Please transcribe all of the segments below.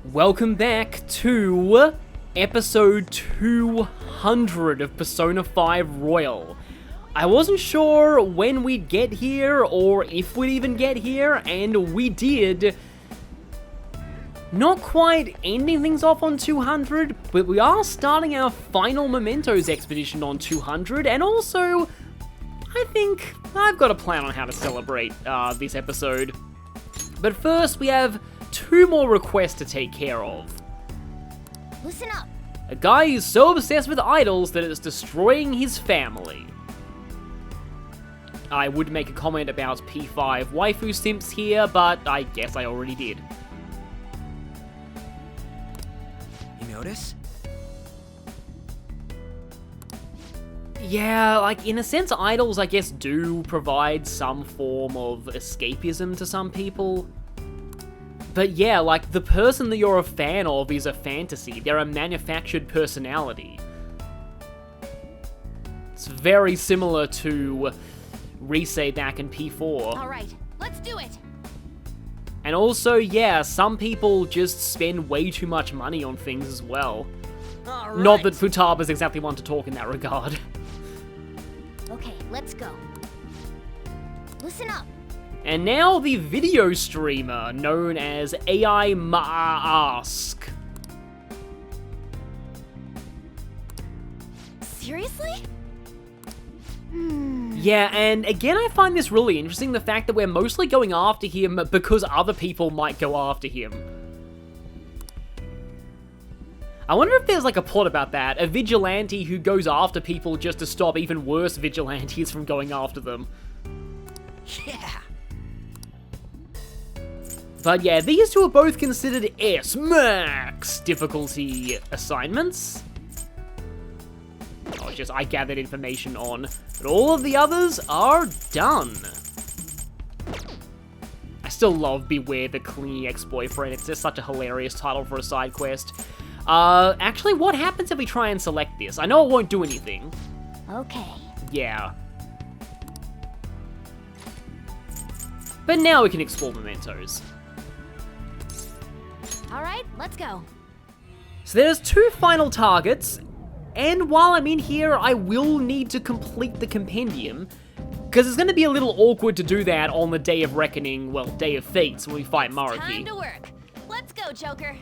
Welcome back to episode 200 of Persona 5 Royal. I wasn't sure when we'd get here, or if we'd even get here, and we did. Not quite ending things off on 200, but we are starting our final Mementos expedition on 200, and also, I think I've got a plan on how to celebrate this episode. But first, we have 2 more requests to take care of. Listen up. A guy who's so obsessed with idols that it's destroying his family. I would make a comment about P5 waifu simps here, but I guess I already did. You notice? Yeah, like, in a sense, idols, I guess, do provide some form of escapism to some people. But yeah, like, the person that you're a fan of is a fantasy. They're a manufactured personality. It's very similar to Rise back in P4. Alright, let's do it. And also, yeah, some people just spend way too much money on things as well. All right. Not that Futaba's exactly one to talk in that regard. Okay, let's go. Listen up. And now the video streamer, known as AI Maask. Seriously? Yeah, and again, I find this really interesting, the fact that we're mostly going after him because other people might go after him. I wonder if there's like a plot about that, a vigilante who goes after people just to stop even worse vigilantes from going after them. Yeah. But yeah, these 2 are both considered S-Max difficulty assignments. Oh, it's just I gathered information on, but all of the others are done. I still love Beware the Clingy Ex-Boyfriend. It's just such a hilarious title for a side quest. Actually, what happens if we try and select this? I know it won't do anything. Okay. Yeah. But now we can explore Mementos. Alright, let's go. So there's 2 final targets, and while I'm in here, I will need to complete the compendium, because it's going to be a little awkward to do that on the Day of Reckoning, well, Day of Fates, when we fight Maruki. Time to work. Let's go, Joker.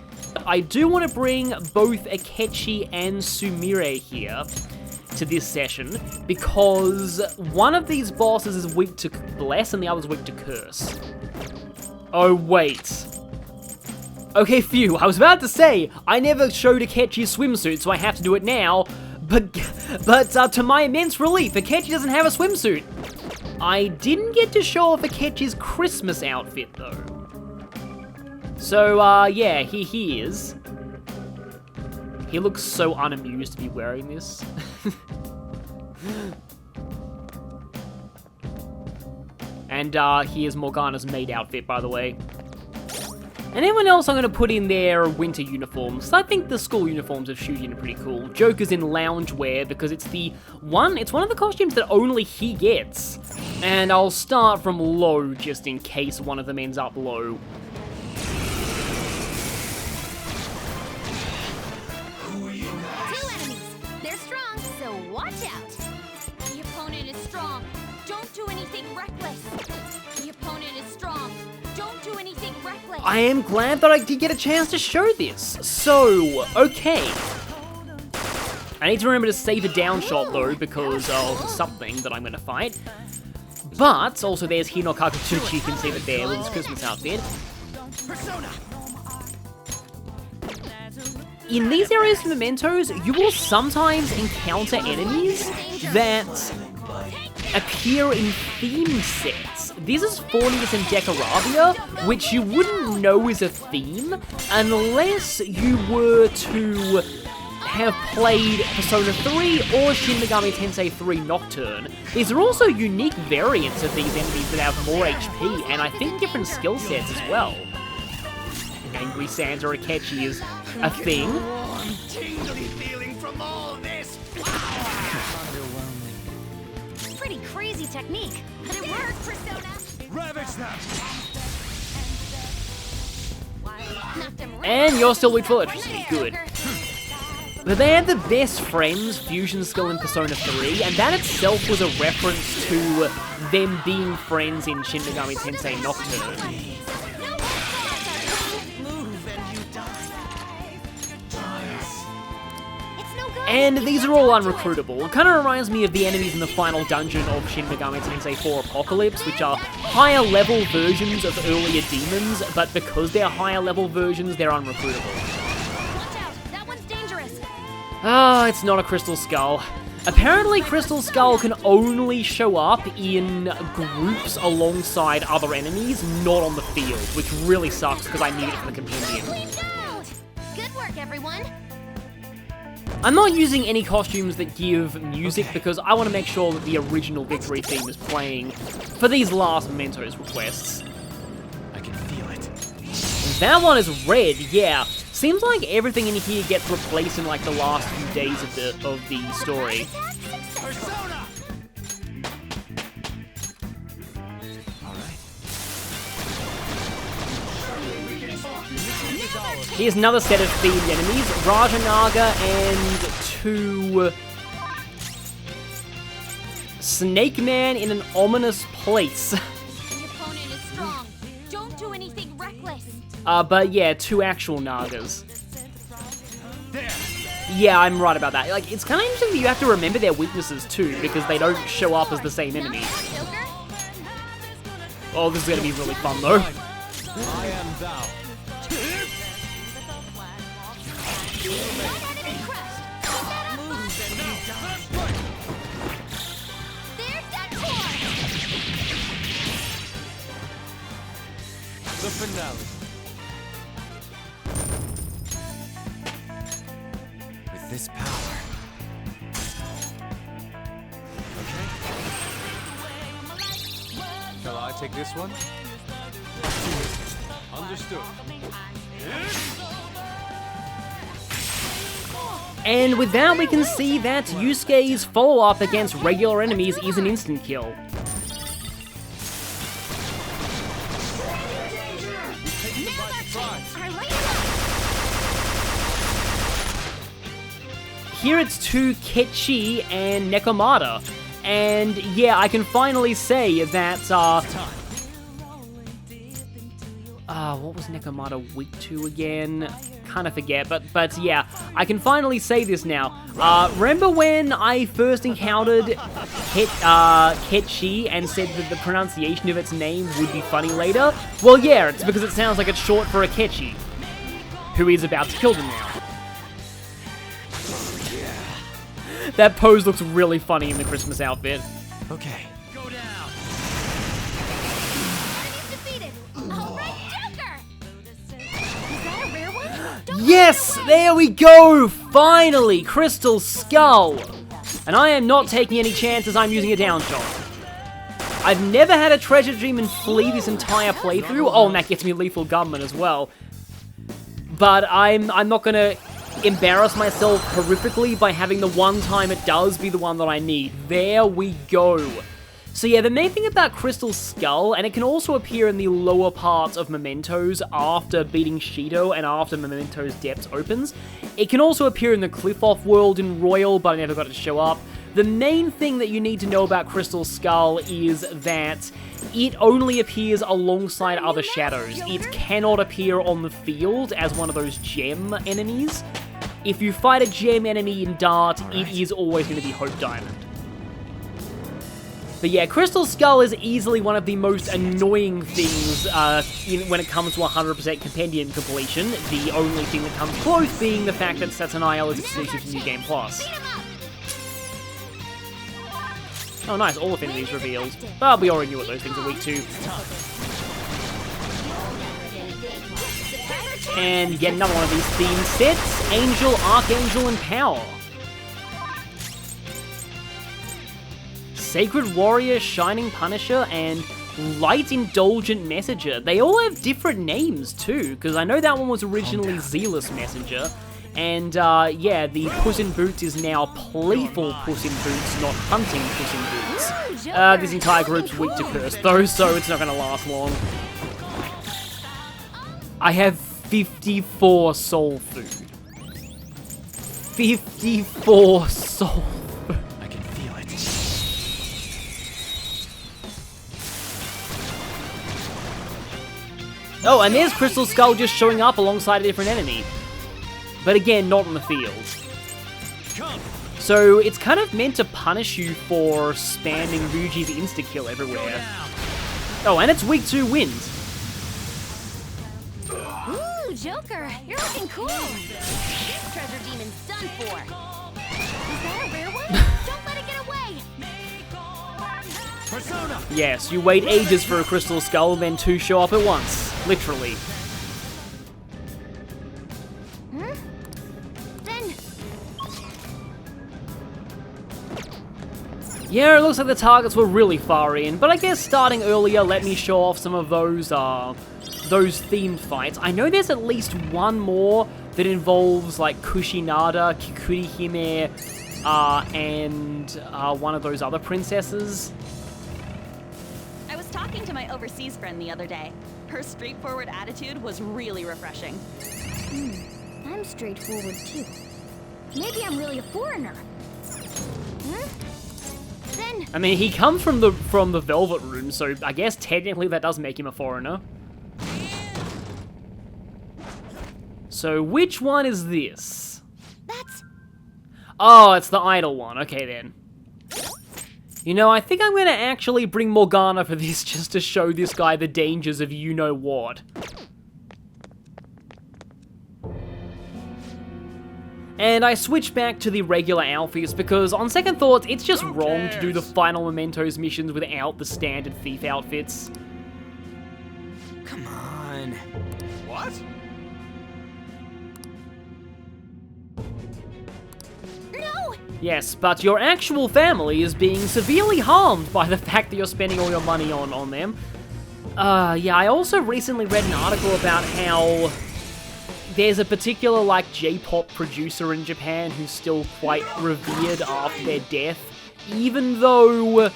I do want to bring both Akechi and Sumire here to this session, because one of these bosses is weak to Bless and the other's weak to Curse. Oh, wait. Okay, phew, I was about to say, I never showed Akechi's swimsuit, so I have to do it now, but to my immense relief, Akechi doesn't have a swimsuit. I didn't get to show off Akechi's Christmas outfit, though. So, yeah, here he is. He looks so unamused to be wearing this. And, here's Morgana's maid outfit, by the way. And everyone else I'm going to put in their winter uniforms. I think the school uniforms of Shujin are pretty cool. Joker's in loungewear because it's one of the costumes that only he gets. And I'll start from low just in case one of them ends up low. Two enemies. They're strong, so watch out. The opponent is strong. Don't do anything reckless. The opponent is strong. Don't do anything reckless. I am glad that I did get a chance to show this. So, okay. I need to remember to save a down shot though because of something that I'm going to fight. But also there's Hino Kakutuchi, you can see that there with his Christmas outfit. Persona. In these areas of Mementos, you will sometimes encounter enemies that appear in theme sets. This is Fornius and Decoravia, which you wouldn't know is a theme unless you were to have played Persona 3 or Shin Megami Tensei 3 Nocturne. These are also unique variants of these enemies that have more HP, and I think different skill sets as well. Angry Santa Akechi is a thing. Tingly feeling from all this power. Pretty crazy technique, but it worked, Persona. Ravage them. Knocked him right And you're still weak for electricity. Good. But they had the best friends fusion skill in Persona 3, and that itself was a reference to them being friends in Shin Megami Tensei Nocturne. And these are all unrecruitable. It kind of reminds me of the enemies in the final dungeon of Shin Megami Tensei 4 Apocalypse, which are higher level versions of earlier demons, but because they're higher level versions, they're unrecruitable. Watch out! That one's dangerous. Ah, it's not a Crystal Skull. Apparently, Crystal Skull can only show up in groups alongside other enemies, not on the field, which really sucks because I need it for the compendium. Cleaned out. Good work, everyone. I'm not using any costumes that give music because I want to make sure that the original victory theme is playing for these last Mementos requests. I can feel it. That one is red, yeah. Seems like everything in here gets replaced in like the last few days of the story. Persona! Alright. Here's another set of themed enemies, Rajanaga and 2 Snake Man in an ominous place. The opponent is strong. Don't do anything reckless. But yeah, 2 actual Nagas. There! Yeah, I'm right about that. Like, it's kind of interesting that you have to remember their weaknesses too, because they don't show up as the same enemy. Oh, this is gonna be really fun though. I am thou. The finale. With this power. Okay. Shall I take this one? Understood. And with that, we can see that Yusuke's follow-up against regular enemies is an instant kill. Here it's 2 Ketchi and Nekomata. And yeah, I can finally say that, what was Nekomata weak to again? Kinda forget, but yeah, I can finally say this now. Remember when I first encountered Ketchi and said that the pronunciation of its name would be funny later? Well, yeah, it's because it sounds like it's short for Akechi, who is about to kill them now. That pose looks really funny in the Christmas outfit. Okay. Go down. Defeated. All right, Joker. Is that a rare one? Yes! There we go! Finally! Crystal Skull! And I am not taking any chances, I'm using a down shot. I've never had a treasure dream and flee this entire playthrough. Oh, and that gets me lethal gunman as well. But I'm not gonna embarrass myself horrifically by having the one time it does be the one that I need. There we go. So yeah, the main thing about Crystal Skull, and it can also appear in the lower parts of Mementos after beating Shido and after Mementos Depths opens. It can also appear in the Cliff-Off world in Royal, but I never got it to show up. The main thing that you need to know about Crystal Skull is that it only appears alongside other shadows. It cannot appear on the field as one of those gem enemies. If you fight a gem enemy in Dart, it is always going to be Hope Diamond. But yeah, Crystal Skull is easily one of the most annoying things when it comes to 100% compendium completion. The only thing that comes close being the fact that Satanael is exclusive to New Game Plus. Oh nice, all affinities revealed. But we already knew what those things are weak to. And yet another one of these theme sets, Angel, Archangel, and Power. Sacred Warrior, Shining Punisher, and Light Indulgent Messenger. They all have different names too, because I know that one was originally Zealous Messenger. And yeah, the Puss in Boots is now Playful Puss in Boots, not Hunting Puss in Boots. This entire group's weak to curse though, so it's not going to last long. I have 54 soul food. 54 soul food. I can feel it. Oh, and there's Crystal Skull just showing up alongside a different enemy. But again, not in the field. Come. So it's kind of meant to punish you for spamming Ryuji's insta-kill everywhere. Oh, and it's weak to wind. Ooh, Joker, you're looking cool. This treasure demon's done for. Is that a rare one? Don't let it get away. Persona. Yes, you wait ages for a Crystal Skull, then two show up at once. Literally. Then Yeah, it looks like the targets were really far in, but I guess starting earlier let me show off some of those themed fights. I know there's at least one more that involves, like, Kushinada, Kikurihime, and one of those other princesses. I was talking to my overseas friend the other day. Her straightforward attitude was really refreshing. I'm straightforward too. Maybe I'm really a foreigner. Then I mean, he comes from the Velvet Room, so I guess technically that does make him a foreigner. So which one is this? that's Oh, it's the idol one. Okay, then. You know, I think I'm gonna actually bring Morgana for this just to show this guy the dangers of you-know-what. And I switched back to the regular outfits because, on second thoughts, it's just wrong to do the final Mementos missions without the standard thief outfits. Come on. What? no. Yes, but your actual family is being severely harmed by the fact that you're spending all your money on them. Yeah, I also recently read an article about how there's a particular, like, J-pop producer in Japan who's still quite revered after their death, even though,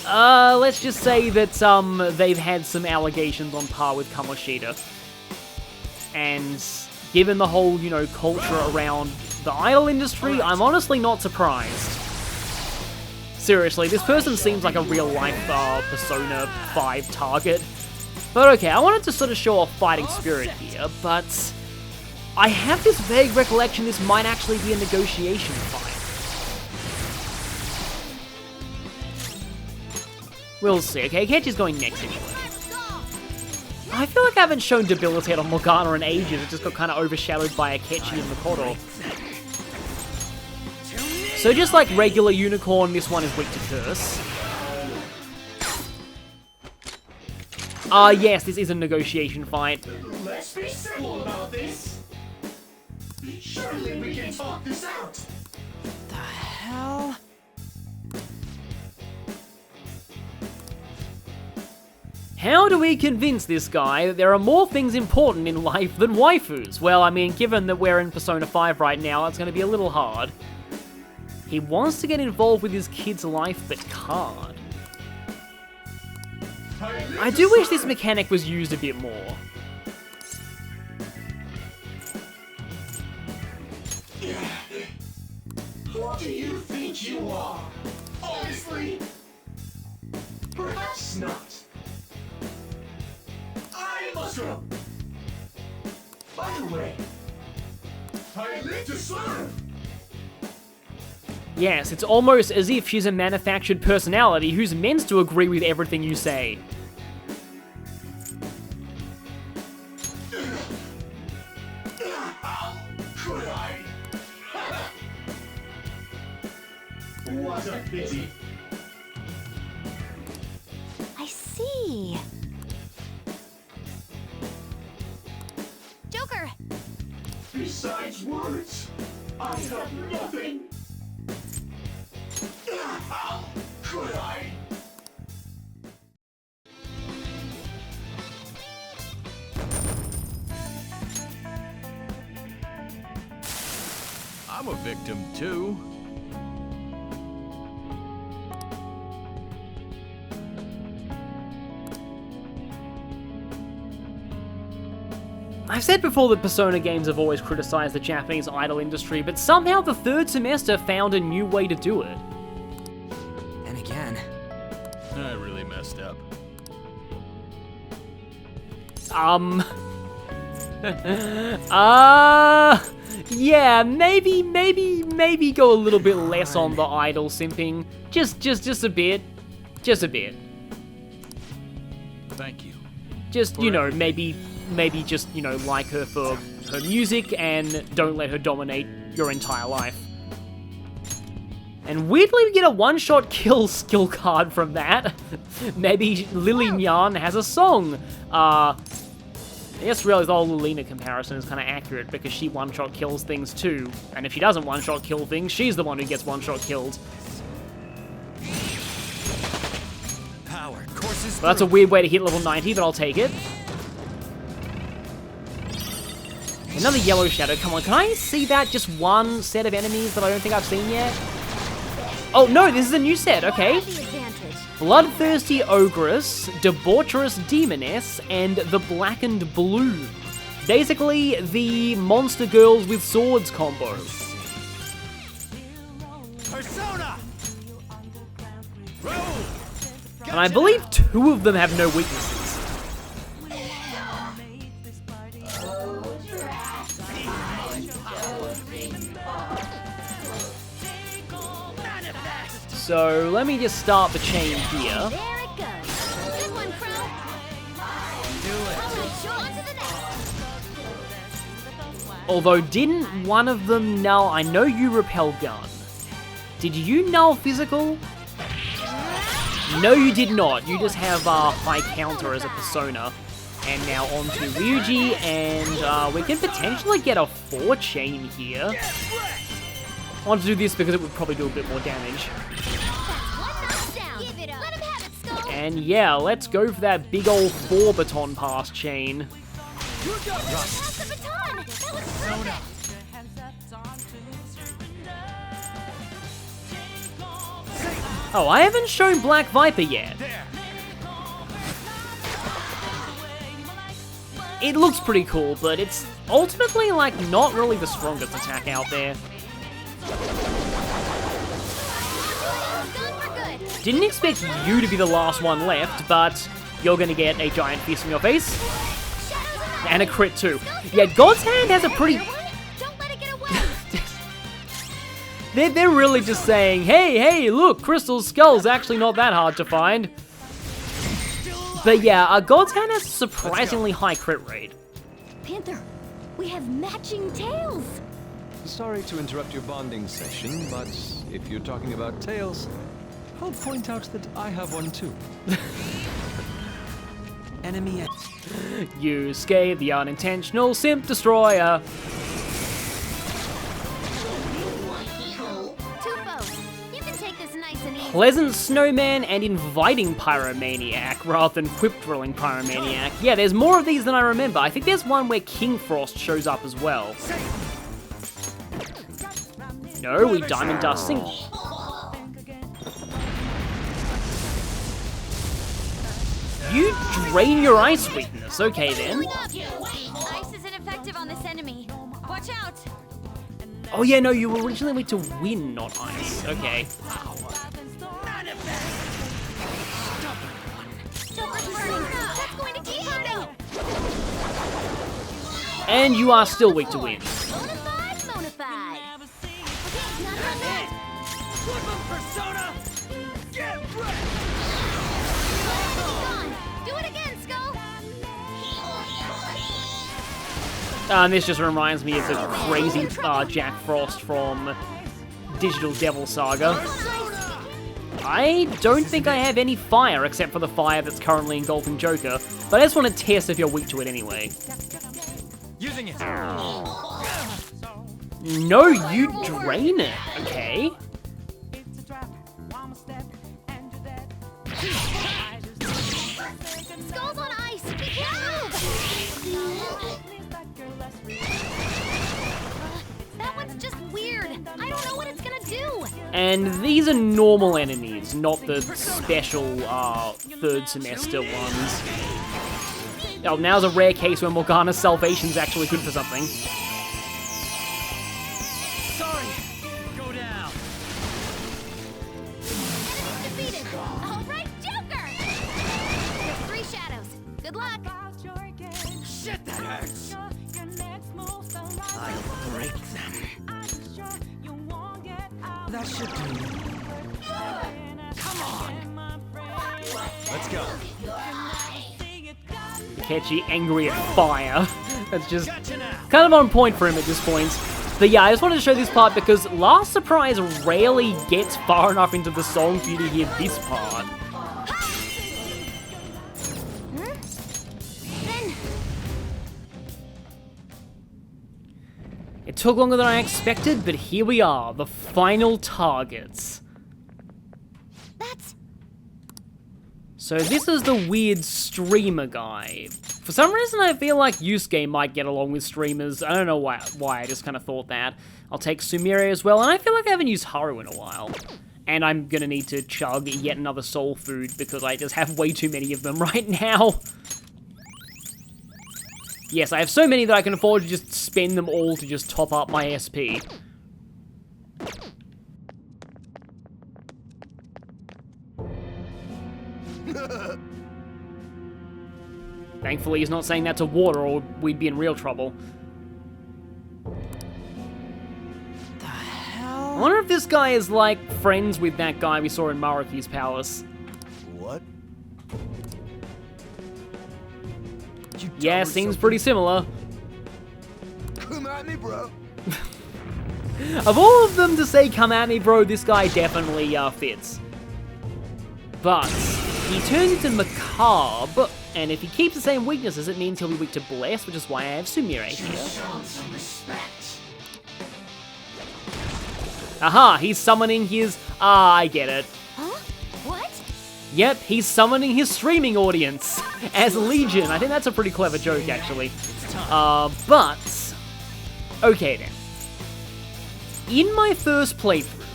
let's just say that, they've had some allegations on par with Kamoshida. And given the whole, you know, culture around the idol industry, I'm honestly not surprised. Seriously, this person seems like a real-life, Persona 5 target. But okay, I wanted to sort of show off fighting spirit here, but I have this vague recollection this might actually be a negotiation fight. We'll see. Okay, Akechi's going next anyway. I feel like I haven't shown Debilitate on Morgana in ages. It just got kind of overshadowed by Akechi and Makoto. So just like regular Unicorn, this one is weak to Curse. Yes, this is a negotiation fight. Let's be civil about this. Surely we can talk this out. The hell? How do we convince this guy that there are more things important in life than waifus? Well, I mean, given that we're in Persona 5 right now, it's going to be a little hard. He wants to get involved with his kid's life, but can't. I do wish this mechanic was used a bit more. Who do you think you are? Honestly? Perhaps not. I must go. By the way, I live to serve. Yes, it's almost as if she's a manufactured personality who's meant to agree with everything you say. How could I? What a pity. I see. Joker, Besides words, I have nothing. How could I? I'm a victim too. I've said before that Persona games have always criticized the Japanese idol industry, but somehow the third semester found a new way to do it. And again, I really messed up. Yeah, maybe go a little bit less on the idol simping. Just a bit. Just a bit. Thank you. Just, you know, maybe just, you know, like her for her music and don't let her dominate your entire life. And weirdly, we get a one-shot kill skill card from that. Maybe Lily Nyan has a song. I just realized the whole Lilina comparison is kind of accurate because she one-shot kills things too. And if she doesn't one-shot kill things, she's the one who gets one-shot killed. Power courses. Well, that's a weird way to hit level 90, but I'll take it. Another yellow shadow. Come on, can I see that? Just one set of enemies that I don't think I've seen yet? Oh, no, this is a new set. Okay. Bloodthirsty Ogress, Debaucherous Demoness, and the Blackened Blue. Basically, the Monster Girls with Swords combo. Persona. Roll. And I believe 2 of them have no weaknesses. So, let me just start the chain here. There it goes. Good one, Crow. On to the next. Although, didn't one of them null... I know you repel gun. Did you null physical? No, you did not. You just have high counter as a persona. And now on to Ryuji, and we can potentially get a 4 chain here. I want to do this because it would probably do a bit more damage. And yeah, let's go for that big old 4 baton pass chain. Oh, I haven't shown Black Viper yet. It looks pretty cool, but it's ultimately, like, not really the strongest attack out there. Didn't expect you to be the last one left, but you're gonna get a giant fist in your face. And a crit too. Yeah, God's Hand has a pretty... They're really just saying, hey, look, Crystal Skull's actually not that hard to find. But yeah, God's Hand has a surprisingly high crit rate. Panther, we have matching tails. Sorry to interrupt your bonding session, but if you're talking about tails, I'll point out that I have one too. Enemy. Yusuke, the unintentional simp destroyer. Pleasant Snowman and Inviting Pyromaniac rather than Quip Drilling Pyromaniac. Yeah, there's more of these than I remember. I think there's one where King Frost shows up as well. No, we Diamond Dust Sink. You drain your ice weakness. Okay then. Ice isn't effective on this enemy. Watch out. Oh yeah, no, you were originally made to win, not ice. Okay. And you are still weak to win. Bonafide. Persona. Get ready. Do it again, Skull. And this just reminds me of the crazy Jack Frost from Digital Devil Saga. I don't think I have any fire except for the fire that's currently engulfing Joker, but I just want to test if you're weak to it anyway. Using it. No, you drain it. Okay. Skull's on ice. Be careful. That one's just weird. I don't know what it's gonna do. And these are normal enemies, not the special third semester ones. Oh, now's a rare case where Morgana's salvation's actually good for something. Sorry. Go down. Enemy defeated. All right, Joker. There's 3 shadows. Good luck. Shit, that hurts. I'll break them. That should do. Come on. Let's go. Catchy, angry at fire. That's just kind of on point for him at this point. But yeah, I just wanted to show this part because Last Surprise rarely gets far enough into the song for you to hear this part. It took longer than I expected, but here we are, the final targets. That's... So this is the weird streamer guy. For some reason I feel like Yusuke might get along with streamers. I don't know why, I just kind of thought that. I'll take Sumire as well, and I feel like I haven't used Haru in a while. And I'm gonna need to chug yet another soul food because I just have way too many of them right now. Yes, I have so many that I can afford to just spend them all to just top up my SP. Thankfully, he's not saying that to water or we'd be in real trouble. The hell? I wonder if this guy is like friends with that guy we saw in Maruki's palace. What? Yeah, seems pretty similar. Come at me, bro. Of all of them to say come at me, bro, this guy definitely fits. But he turns into Macabre, and if he keeps the same weaknesses, it means he'll be weak to Bless, which is why I have Sumire here. Aha, he's summoning his... Ah, I get it. Huh? What? Yep, he's summoning his streaming audience as Legion. I think that's a pretty clever joke, actually. But... Okay, then. In my first playthrough,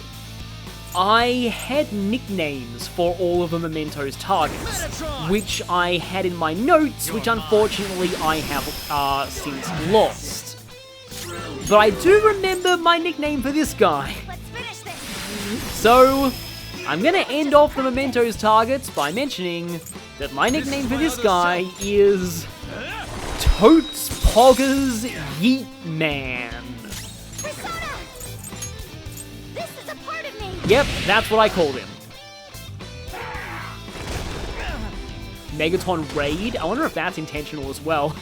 I had nicknames for all of the Mementos targets, which I had in my notes, which unfortunately I have since lost. But I do remember my nickname for this guy. Let's finish this. So, I'm gonna end off the Mementos targets by mentioning that my nickname for this guy is Totes Poggers Yeet Man. Persona! This is a part of me. Yep, that's what I called him. Megaton Raid? I wonder if that's intentional as well.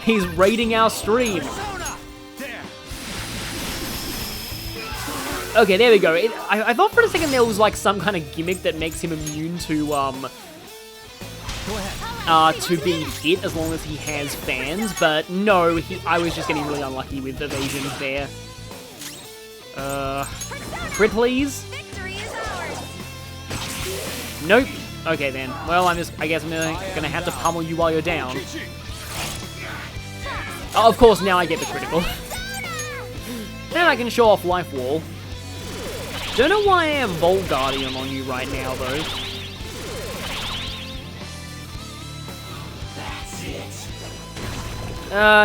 He's raiding our stream. Okay, there we go. I thought for a second there was like some kind of gimmick that makes him immune to being hit as long as he has fans, but no, I was just getting really unlucky with evasions there. Crit please? Victory is ours. Nope. Okay then. Well, I guess I'm gonna have to pummel you while you're down. Oh, of course, now I get the critical. And I can show off Life Wall. Don't know why I have Volt Guardian on you right now, though.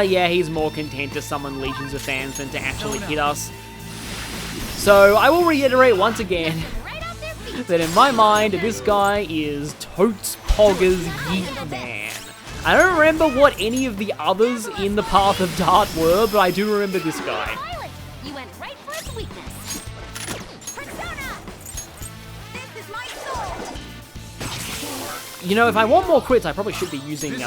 Yeah, he's more content to summon legions of fans than to actually hit us. So, I will reiterate once again that in my mind, this guy is Totes Poggers Yeet Man. I don't remember what any of the others in the Path of Dart were, but I do remember this guy. Pilot, you went right for its weakness. Persona! This is my soul. You know, if I want more crits, I probably should be using,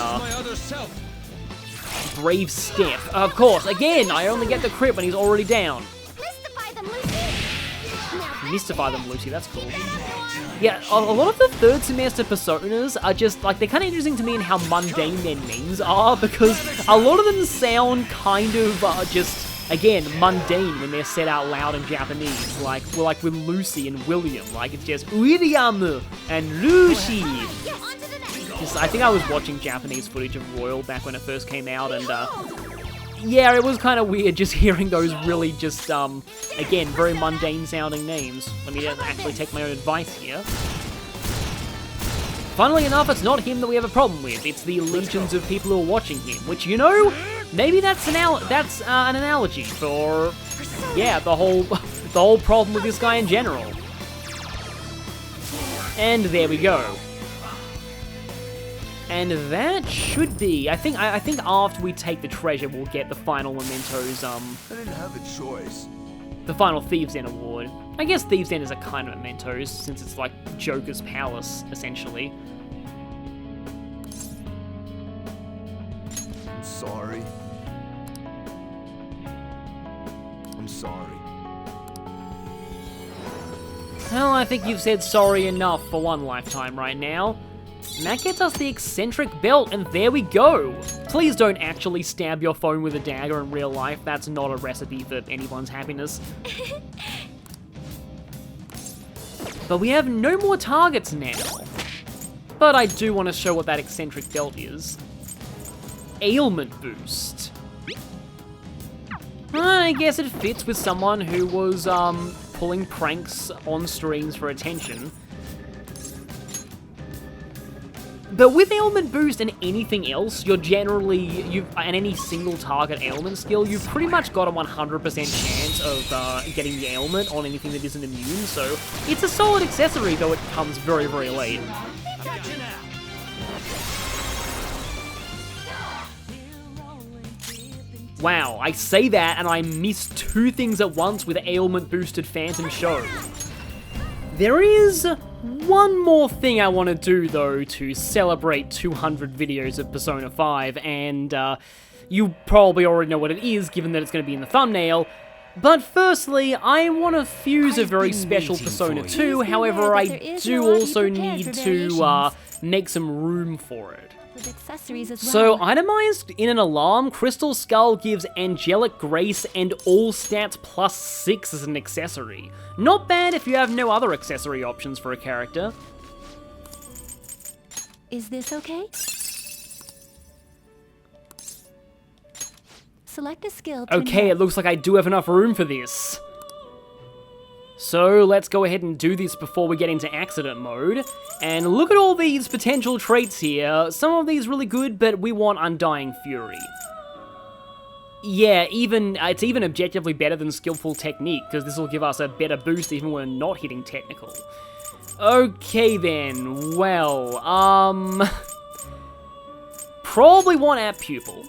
Brave Step. Of course, again, I only get the crit when he's already down. Mystify them, Lucy. Mystify them, Lucy, that's cool. Yeah, a lot of the third semester personas are just, like, they're kind of interesting to me in how mundane their names are, because a lot of them sound kind of just, again, mundane when they're said out loud in Japanese. Like with Lucy and William, like, it's just William and Lucy. Yes, on to the next. I think I was watching Japanese footage of Royal back when it first came out, and, yeah, it was kind of weird just hearing those really just, again, very mundane sounding names. Let me actually take my own advice here. Funnily enough, it's not him that we have a problem with. It's the legions of people who are watching him, which, you know, maybe that's an analogy for, yeah, the whole problem with this guy in general. And there we go. And that should be, I think after we take the treasure, we'll get the final Mementos, I didn't have a choice. the final Thieves' End award. I guess Thieves' End is a kind of Mementos, since it's like Joker's Palace, essentially. I'm sorry. I'm sorry. Well, I think you've said sorry enough for one lifetime right now. And that gets us the eccentric belt, and there we go! Please don't actually stab your phone with a dagger in real life, that's not a recipe for anyone's happiness. But we have no more targets now. But I do want to show what that eccentric belt is. Ailment boost. I guess it fits with someone who was, pulling pranks on streams for attention. But with ailment boost and anything else, you're generally, and any single target ailment skill, you've pretty much got a 100% chance of getting the ailment on anything that isn't immune, so it's a solid accessory, though it comes very, very late. Wow, I say that and I miss two things at once with ailment boosted Phantom Show. There is one more thing I want to do, though, to celebrate 200 videos of Persona 5, and you probably already know what it is, given that it's going to be in the thumbnail. But firstly, I want to fuse a very special Persona 2, however, I do also need to make some room for it. With accessories as well. So, itemized in an alarm, Crystal Skull gives Angelic Grace and all stats +6 as an accessory. Not bad if you have no other accessory options for a character. Is this okay? Select a skill to Okay, it looks like I do have enough room for this. So let's go ahead and do this before we get into accident mode. And look at all these potential traits here. Some of these really good, but we want Undying Fury. Yeah, it's even objectively better than Skillful Technique, because this will give us a better boost even when we're not hitting Technical. Okay then, well, probably want App Pupil.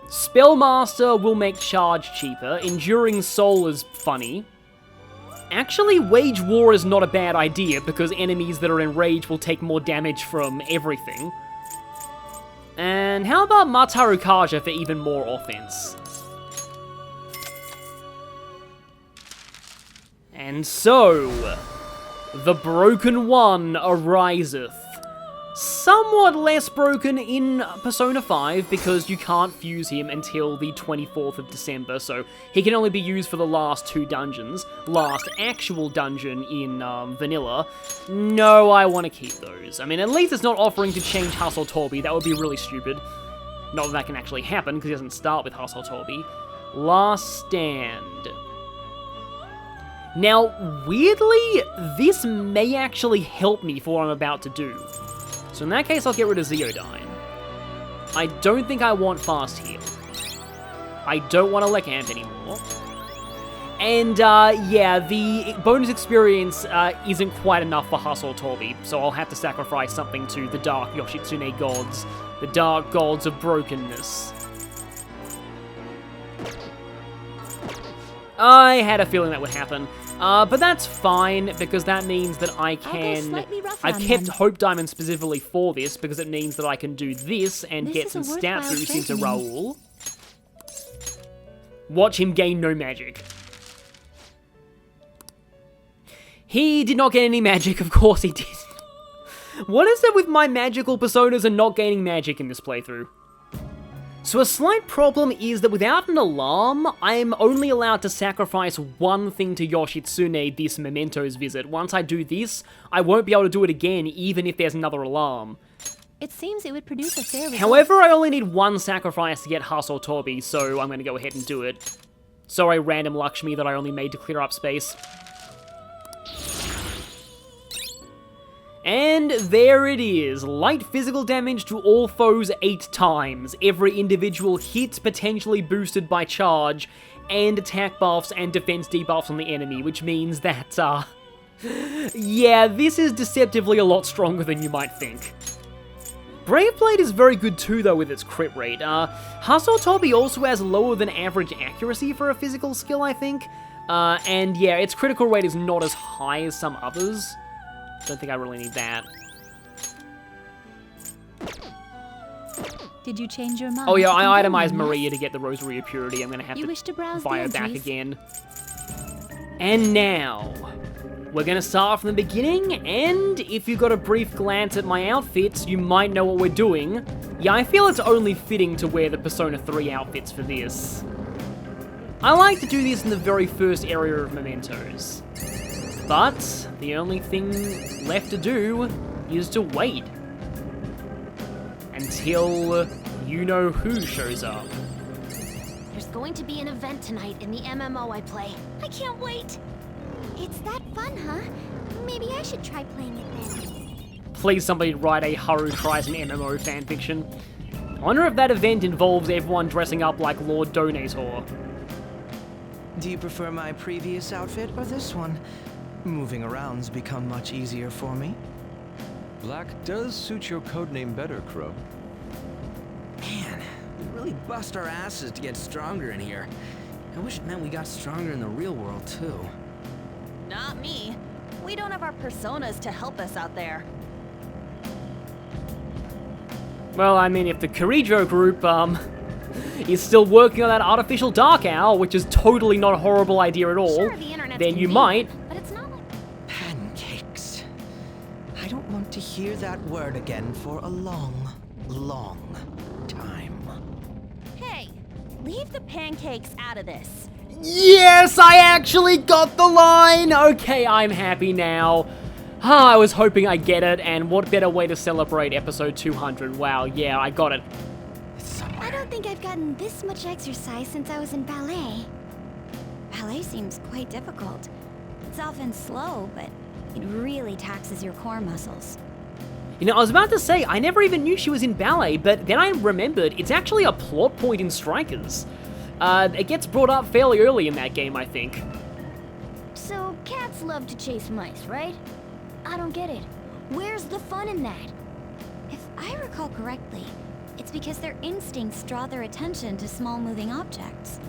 Spellmaster will make charge cheaper. Enduring Soul is funny. Actually, Wage War is not a bad idea, because enemies that are enraged will take more damage from everything. And how about Mataru Kaja for even more offense? And so, the Broken One ariseth. Somewhat less broken in Persona 5 because you can't fuse him until the 24th of December, so he can only be used for the last 2 dungeons. Last actual dungeon in Vanilla. No, I want to keep those. I mean, at least it's not offering to change Hustle Torby. That would be really stupid. Not that that can actually happen because he doesn't start with Hustle Torby. Last Stand. Now, weirdly, this may actually help me for what I'm about to do. So in that case, I'll get rid of Zeodyne. I don't think I want Fast Heal. I don't want to Lek Amp anymore. And, yeah, the bonus experience isn't quite enough for Hustle Torby, so I'll have to sacrifice something to the Dark Yoshitsune gods, the Dark Gods of Brokenness. I had a feeling that would happen. But that's fine, because that means that I can... I've kept Hope Diamond specifically for this, because it means that I can do this and get some stat boost into Raoul. Watch him gain no magic. He did not get any magic, of course he did. What is it with my magical personas and not gaining magic in this playthrough? So a slight problem is that without an alarm, I'm only allowed to sacrifice one thing to Yoshitsune this Mementos visit. Once I do this, I won't be able to do it again, even if there's another alarm. It seems it would produce a fair result. However, I only need one sacrifice to get Hustle Torby, so I'm going to go ahead and do it. Sorry, random Lakshmi that I only made to clear up space. And there it is, light physical damage to all foes 8 times, every individual hit potentially boosted by charge, and attack buffs and defense debuffs on the enemy, which means that, yeah, this is deceptively a lot stronger than you might think. Brave Blade is very good too, though, with its crit rate. Hustle Tobi also has lower than average accuracy for a physical skill, I think. And yeah, its critical rate is not as high as some others. Don't think I really need that. Did you change your mind? Oh yeah, I itemized Maria to get the Rosary of Purity. I'm gonna have You wish to browse buy her the back entries? again. And now, we're gonna start from the beginning, and if you got a brief glance at my outfits, you might know what we're doing. Yeah, I feel it's only fitting to wear the Persona 3 outfits for this. I like to do this in the very first area of Mementos. But the only thing left to do is to wait until you-know-who shows up. There's going to be an event tonight in the MMO I play. I can't wait. It's that fun, huh? Maybe I should try playing it then. Please somebody write a Haru tries an MMO fanfiction. I wonder if that event involves everyone dressing up like Lord Donator. Do you prefer my previous outfit or this one? Moving around's become much easier for me. Black does suit your codename better, Crow. Man, we really bust our asses to get stronger in here. I wish it meant we got stronger in the real world, too. Not me. We don't have our personas to help us out there. Well, I mean, if the Kirijo group, is still working on that artificial Dark Owl, which is totally not a horrible idea at all, Sure, the internet's then you convenient, might. But it's not like Pancakes. I don't want to hear that word again for a long, long time. Hey, leave the pancakes out of this. Yes, I actually got the line! Okay, I'm happy now. I was hoping I'd get it, and what better way to celebrate episode 200. Wow, yeah, I got it. I don't think I've gotten this much exercise since I was in ballet. Ballet seems quite difficult. It's often slow, but it really taxes your core muscles. You know, I was about to say, I never even knew she was in ballet, but then I remembered it's actually a plot point in Strikers. It gets brought up fairly early in that game, I think. So, cats love to chase mice, right? I don't get it. Where's the fun in that? If I recall correctly, it's because their instincts draw their attention to small moving objects.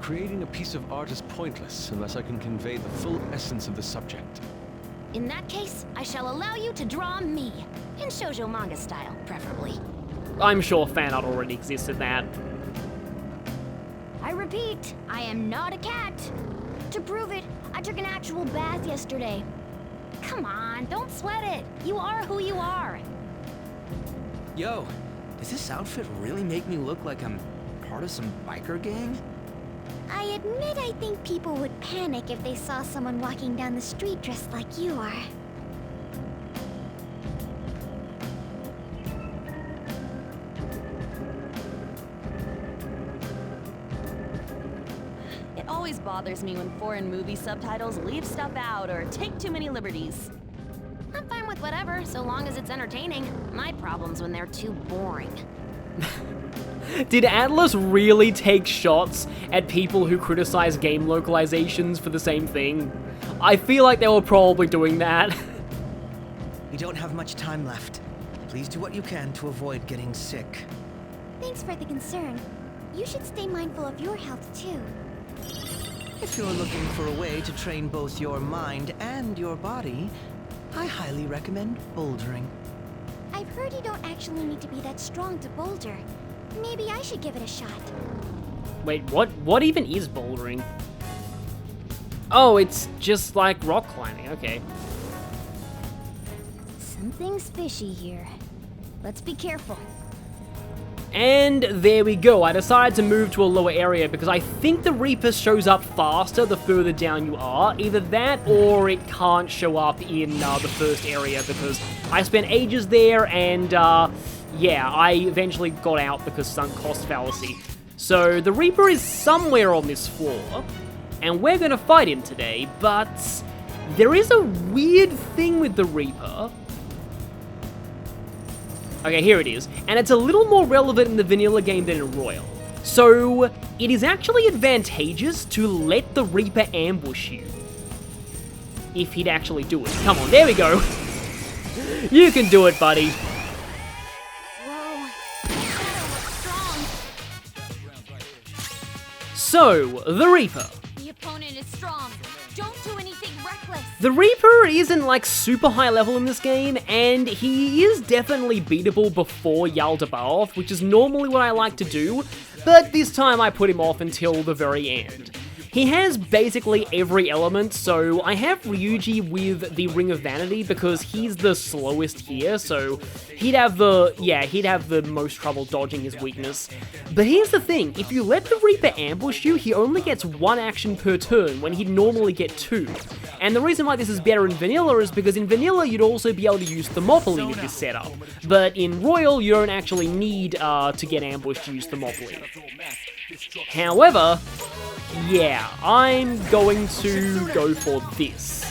Creating a piece of art is pointless unless I can convey the full essence of the subject. In that case, I shall allow you to draw me. In shoujo manga style, preferably. I'm sure fan art already exists in that. I repeat, I am not a cat. To prove it, I took an actual bath yesterday. Come on, don't sweat it. You are who you are. Yo, does this outfit really make me look like I'm part of some biker gang? I admit I think people would panic if they saw someone walking down the street dressed like you are. It always bothers me when foreign movie subtitles leave stuff out or take too many liberties. I'm fine with whatever, so long as it's entertaining. My problem's when they're too boring. Did Atlas really take shots at people who criticize game localizations for the same thing? I feel like they were probably doing that. We don't have much time left. Please do what you can to avoid getting sick. Thanks for the concern. You should stay mindful of your health, too. If you're looking for a way to train both your mind and your body, I highly recommend bouldering. I've heard you don't actually need to be that strong to boulder. Maybe I should give it a shot. Wait, what even is bouldering? Oh, it's just like rock climbing, okay. Something's fishy here. Let's be careful. And there we go. I decided to move to a lower area because I think the Reaper shows up faster the further down you are. Either that or it can't show up in the first area because I spent ages there and yeah, I eventually got out because sunk cost fallacy. So the Reaper is somewhere on this floor and we're going to fight him today, but There is a weird thing with the Reaper. Okay, here it is. And it's a little more relevant in the vanilla game than in Royal. So, it is actually advantageous to let the Reaper ambush you. If he'd actually do it. Come on, there we go. You can do it, buddy. Whoa. Strong. So, the Reaper. The opponent is strong. Don't do anything reckless. The Reaper isn't like super high level in this game, and he is definitely beatable before Yaldabaoth, which is normally what I like to do, but this time I put him off until the very end. He has basically every element, so I have Ryuji with the Ring of Vanity because he's the slowest here, so he'd have the most trouble dodging his weakness. But here's the thing, if you let the Reaper ambush you, he only gets 1 action per turn when he'd normally get 2. And the reason why this is better in Vanilla is because in Vanilla you'd also be able to use Thermopylae with this setup, but in Royal you don't actually need to get ambushed to use Thermopylae. However, yeah, I'm going to go for this.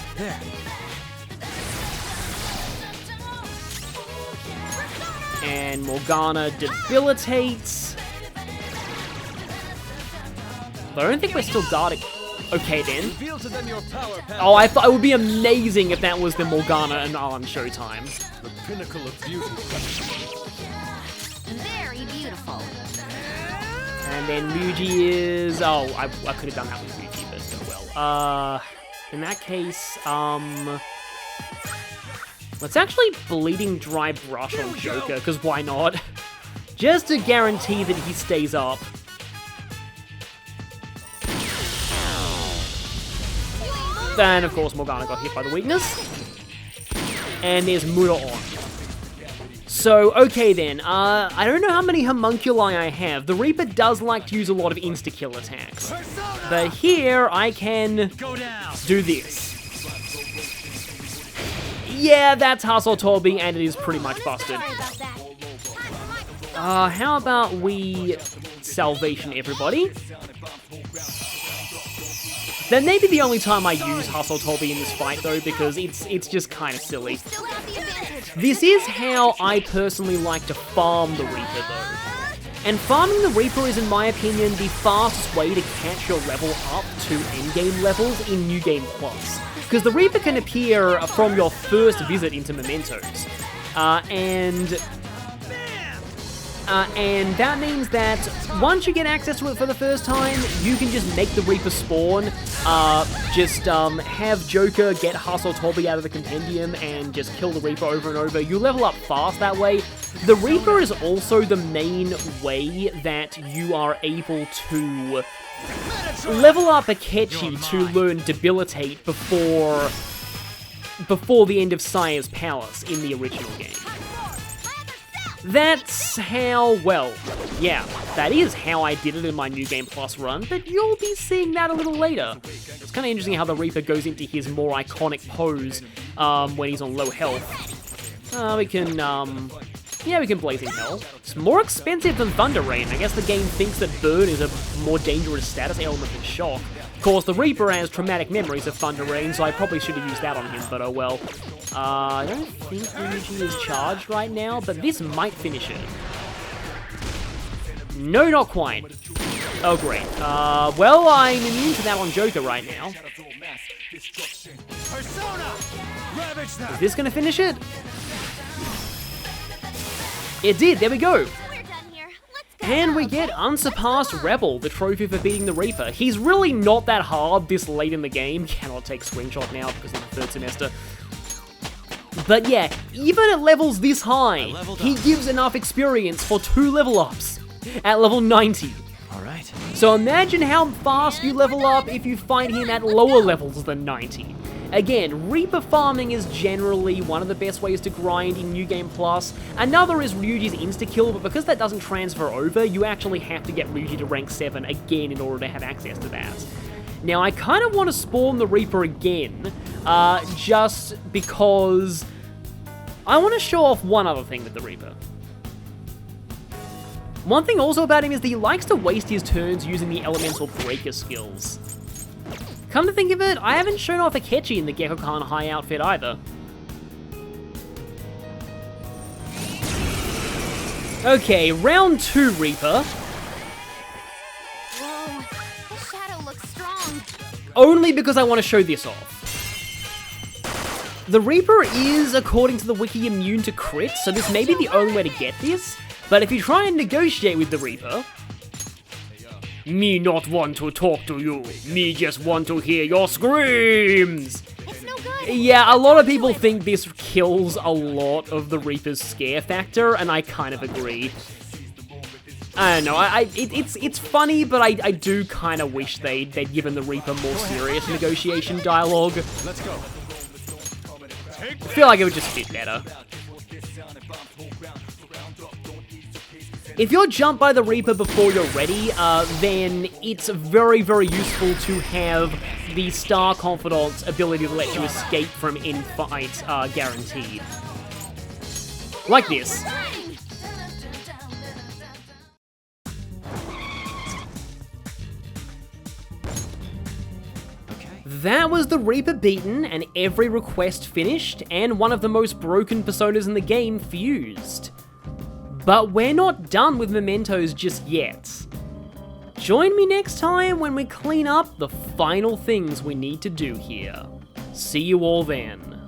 And Morgana debilitates. But I don't think we're still guarding. Okay then. Oh, I thought it would be amazing if that was the Morgana and Alan showtime. The pinnacle of beauty. Very beautiful. And then Ryuji is... Oh, I could have done that with Ryuji, but oh well. In that case, let's actually Bleeding Dry Brush on Joker, because why not? Just to guarantee that he stays up. And of course Morgana got hit by the weakness. And there's Muda on. So, okay then, I don't know how many homunculi I have. The Reaper does like to use a lot of insta-kill attacks. But here, I can do this. Yeah, that's Hustle Toby, and it is pretty much busted. How about we Salvation everybody? That may be the only time I use Hustle Toby in this fight though, because it's just kind of silly. This is how I personally like to farm the Reaper though. And farming the Reaper is, in my opinion, the fastest way to catch your level up to endgame levels in New Game Plus. Because the Reaper can appear from your first visit into Mementos. And that means that once you get access to it for the first time, you can just make the Reaper spawn, have Joker get Hustle Toby out of the compendium and just kill the Reaper over and over. You level up fast that way. The Reaper is also the main way that you are able to level up Akechi to learn Debilitate before the end of Sire's Palace in the original game. That's how, well, yeah, that is how I did it in my New Game Plus run, but you'll be seeing that a little later. It's kind of interesting how the Reaper goes into his more iconic pose when he's on low health. We can Blazing Hell. It's more expensive than Thunder Rain. I guess the game thinks that Burn is a more dangerous status element than Shock. Of course, the Reaper has traumatic memories of Thunder Rain, so I probably should have used that on him, but oh well. I don't think Ryuji is charged right now, but this might finish it. No, not quite. Oh, great. Well, I'm immune to that on Joker right now. Is this gonna finish it? It did, there we go. And we get Unsurpassed Rebel, the trophy for beating the Reaper. He's really not that hard this late in the game. Cannot take screenshot now because of the third semester. But yeah, even at levels this high, he gives enough experience for 2 level ups at level 90. Alright. So imagine how fast you level up if you fight him at lower levels than 90. Again, Reaper farming is generally one of the best ways to grind in New Game Plus. Another is Ryuji's insta-kill, but because that doesn't transfer over, you actually have to get Ryuji to rank 7 again in order to have access to that. Now, I kind of want to spawn the Reaper again, just because I want to show off one other thing with the Reaper. One thing also about him is that he likes to waste his turns using the Elemental Breaker skills. Come to think of it, I haven't shown off Akechi in the Gekko-Khan High outfit either. Okay, round 2, Reaper. Whoa, the shadow looks strong. Only because I want to show this off. The Reaper is, according to the wiki, immune to crits, so this may be the only way to get this, but if you try and negotiate with the Reaper... Me not want to talk to you, me just want to hear your screams! It's no good. Yeah, a lot of people think this kills a lot of the Reaper's scare factor, and I kind of agree. I don't know, it's funny, but I do kind of wish they'd given the Reaper more serious negotiation dialogue. Let's go. I feel like it would just fit better. If you're jumped by the Reaper before you're ready, then it's very, very useful to have the Star Confidant's ability to let you escape from in-fight guaranteed. Like this. That was the Reaper beaten, and every request finished, and one of the most broken personas in the game fused. But we're not done with Mementos just yet. Join me next time when we clean up the final things we need to do here. See you all then.